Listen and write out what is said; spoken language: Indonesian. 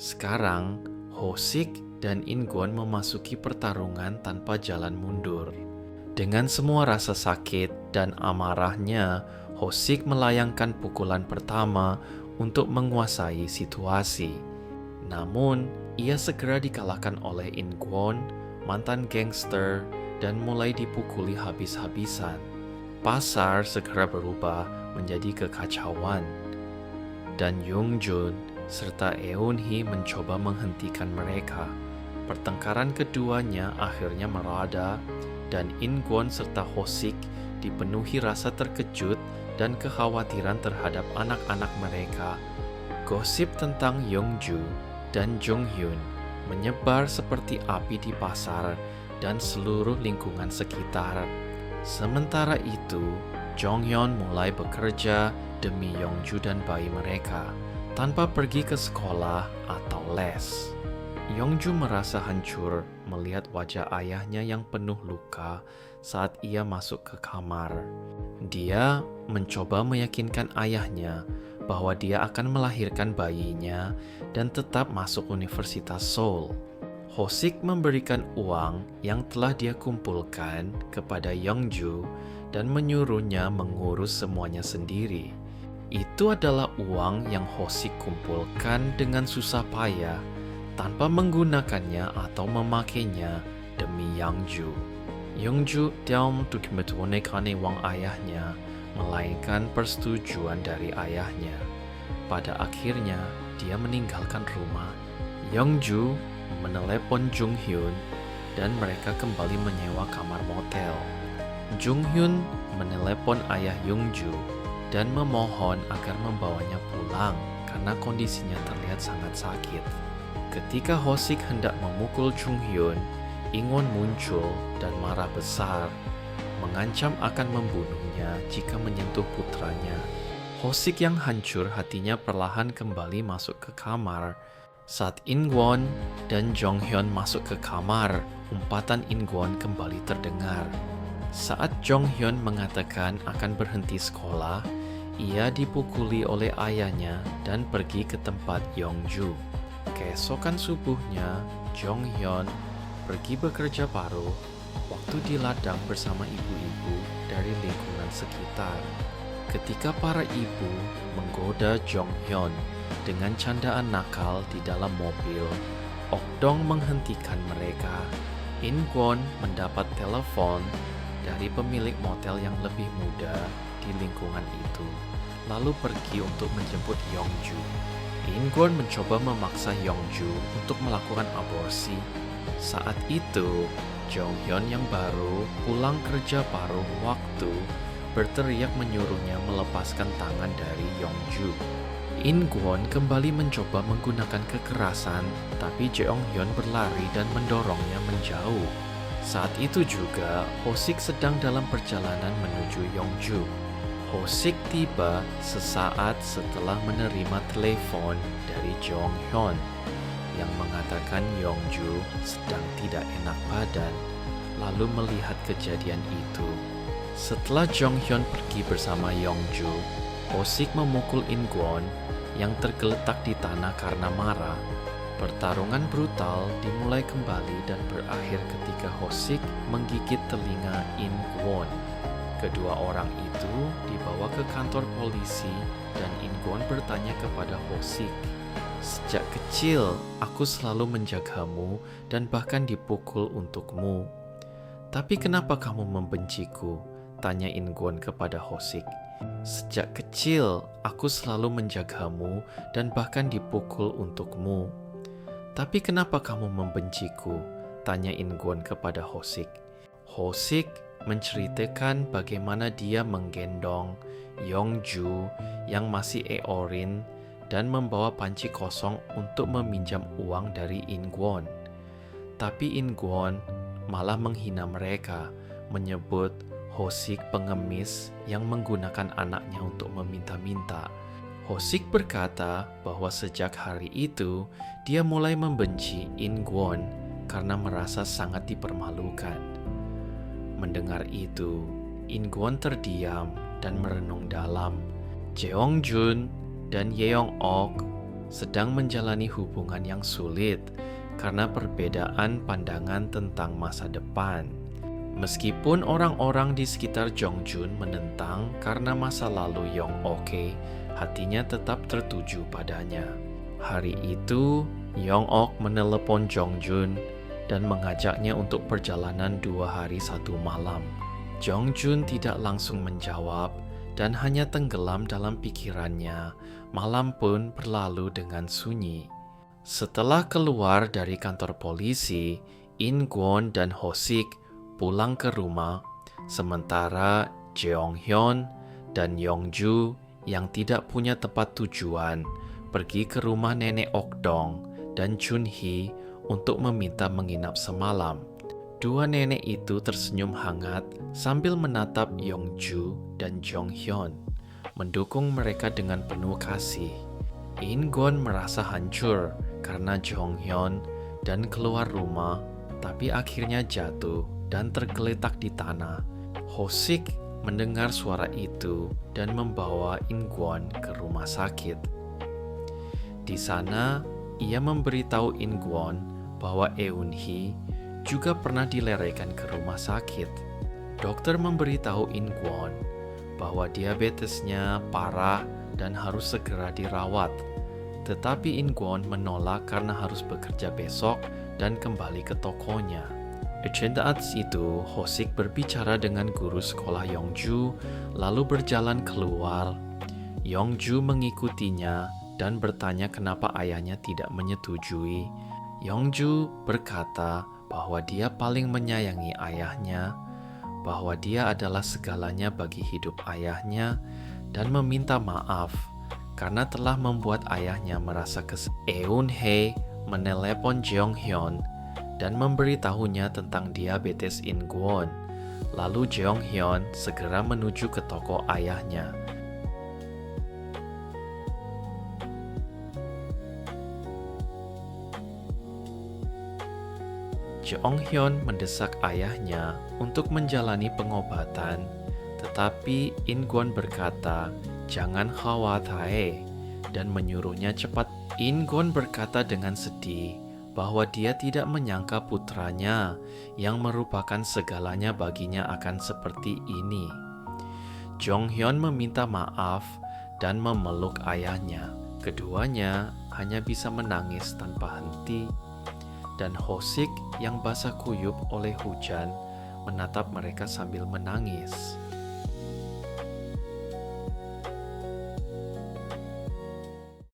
Sekarang, Hosik dan Inggon memasuki pertarungan tanpa jalan mundur. Dengan semua rasa sakit dan amarahnya, Hosik melayangkan pukulan pertama untuk menguasai situasi. Namun, ia segera dikalahkan oleh Inggon, mantan gangster, dan mulai dipukuli habis-habisan. Pasar segera berubah menjadi kekacauan. Dan Yongjun serta Eunhee mencoba menghentikan mereka. Pertengkaran keduanya akhirnya merada, dan Ingwon serta Hosik dipenuhi rasa terkejut dan kekhawatiran terhadap anak-anak mereka. Gosip tentang Yongju dan Jonghyun menyebar seperti api di pasar dan seluruh lingkungan sekitar. Sementara itu, Jonghyun mulai bekerja demi Yongju dan bayi mereka, tanpa pergi ke sekolah atau les. Yongju merasa hancur melihat wajah ayahnya yang penuh luka saat ia masuk ke kamar. Dia mencoba meyakinkan ayahnya bahwa dia akan melahirkan bayinya dan tetap masuk Universitas Seoul. Hosik memberikan uang yang telah dia kumpulkan kepada Yongju dan menyuruhnya mengurus semuanya sendiri. Itu adalah uang yang Hosik kumpulkan dengan susah payah, tanpa menggunakannya atau memakainya demi Yongju. Yongju tidak memperdulikan uang ayahnya, melainkan persetujuan dari ayahnya. Pada akhirnya, dia meninggalkan rumah. Yongju menelepon Jonghyun dan mereka kembali menyewa kamar motel. Jonghyun menelepon ayah Yongju dan memohon agar membawanya pulang karena kondisinya terlihat sangat sakit. Ketika Hosik hendak memukul Jonghyun, Ingwon muncul dan marah besar, mengancam akan membunuhnya jika menyentuh putranya. Hosik yang hancur hatinya perlahan kembali masuk ke kamar. Saat Ingwon dan Jonghyun masuk ke kamar, umpatan Ingwon kembali terdengar. Saat Jonghyun mengatakan akan berhenti sekolah, ia dipukuli oleh ayahnya dan pergi ke tempat Yongju. Keesokan subuhnya, Jonghyun pergi bekerja paruh waktu di ladang bersama ibu-ibu dari lingkungan sekitar. Ketika para ibu menggoda Jonghyun dengan candaan nakal di dalam mobil, Okdong menghentikan mereka. Ingwon mendapat telepon dari pemilik motel yang lebih muda di lingkungan itu, lalu pergi untuk menjemput Yongju. Ingwon mencoba memaksa Yongju untuk melakukan aborsi. Saat itu, Jonghyun yang baru pulang kerja paruh waktu berteriak menyuruhnya melepaskan tangan dari Yongju. Ingwon kembali mencoba menggunakan kekerasan, tapi Jeonghyun berlari dan mendorongnya menjauh. Saat itu juga, Hosik sedang dalam perjalanan menuju Yongju. Hosik tiba sesaat setelah menerima telepon dari Jonghyun yang mengatakan Yongju sedang tidak enak badan, lalu melihat kejadian itu. Setelah Jonghyun pergi bersama Yongju, Hosik memukul Ingwon yang tergeletak di tanah karena marah. Pertarungan brutal dimulai kembali dan berakhir ketika Hosik menggigit telinga Ingwon. Kedua orang itu dibawa ke kantor polisi dan Ingwon bertanya kepada Hosik, "Sejak kecil, aku selalu menjagamu dan bahkan dipukul untukmu. Tapi kenapa kamu membenciku?" tanya Ingwon kepada Hosik. "Sejak kecil, aku selalu menjagamu dan bahkan dipukul untukmu. Tapi kenapa kamu membenciku?" tanya Ingwon kepada Hosik. Hosik menceritakan bagaimana dia menggendong Yongju yang masih eorin dan membawa panci kosong untuk meminjam uang dari Ingwon. Tapi Ingwon malah menghina mereka, menyebut Hosik pengemis yang menggunakan anaknya untuk meminta-minta. Hosik berkata bahwa sejak hari itu, dia mulai membenci Ingwon karena merasa sangat dipermalukan. Mendengar itu, Ingwon terdiam dan merenung dalam. Jeongjun dan Yeong-ok sedang menjalani hubungan yang sulit karena perbedaan pandangan tentang masa depan. Meskipun orang-orang di sekitar Jongjun menentang karena masa lalu Yong-ok, hatinya tetap tertuju padanya. Hari itu, Yong-ok menelepon Jongjun dan mengajaknya untuk perjalanan 2 hari 1 malam. Jongjun tidak langsung menjawab dan hanya tenggelam dalam pikirannya. Malam pun berlalu dengan sunyi. Setelah keluar dari kantor polisi, In-kwon dan Ho-sik pulang ke rumah, sementara Jeong-hyun dan Yong-ju yang tidak punya tempat tujuan pergi ke rumah nenek Okdong dan Chun-hee untuk meminta menginap semalam. Dua nenek itu tersenyum hangat sambil menatap Yong-ju dan Jong-hyun, mendukung mereka dengan penuh kasih. In-kwon merasa hancur karena Jong-hyun dan keluar rumah, tapi akhirnya jatuh dan tergeletak di tanah. Ho-sik mendengar suara itu dan membawa In-kwon ke rumah sakit. Di sana, ia memberitahu In-kwon bahwa Eun-hee juga pernah dilarikan ke rumah sakit. Dokter memberitahu In-kwon bahwa diabetesnya parah dan harus segera dirawat. Tetapi In-kwon menolak karena harus bekerja besok dan kembali ke tokonya. Saat itu, Ho-sik berbicara dengan guru sekolah Yong-ju, lalu berjalan keluar. Yong-ju mengikutinya dan bertanya kenapa ayahnya tidak menyetujui. Yong-ju berkata bahwa dia paling menyayangi ayahnya, bahwa dia adalah segalanya bagi hidup ayahnya, dan meminta maaf karena telah membuat ayahnya merasa kesal. Eun-hee menelepon Jeong-hyun dan memberitahunya tentang diabetes In-kwon. Lalu Jeong-hyun segera menuju ke toko ayahnya. Jeong-hyun mendesak ayahnya untuk menjalani pengobatan, tetapi In-kwon berkata, "Jangan khawatir," dan menyuruhnya cepat. In-kwon berkata dengan sedih bahwa dia tidak menyangka putranya yang merupakan segalanya baginya akan seperti ini. Jong-hyun meminta maaf dan memeluk ayahnya. Keduanya hanya bisa menangis tanpa henti, dan Ho-sik yang basah kuyup oleh hujan menatap mereka sambil menangis.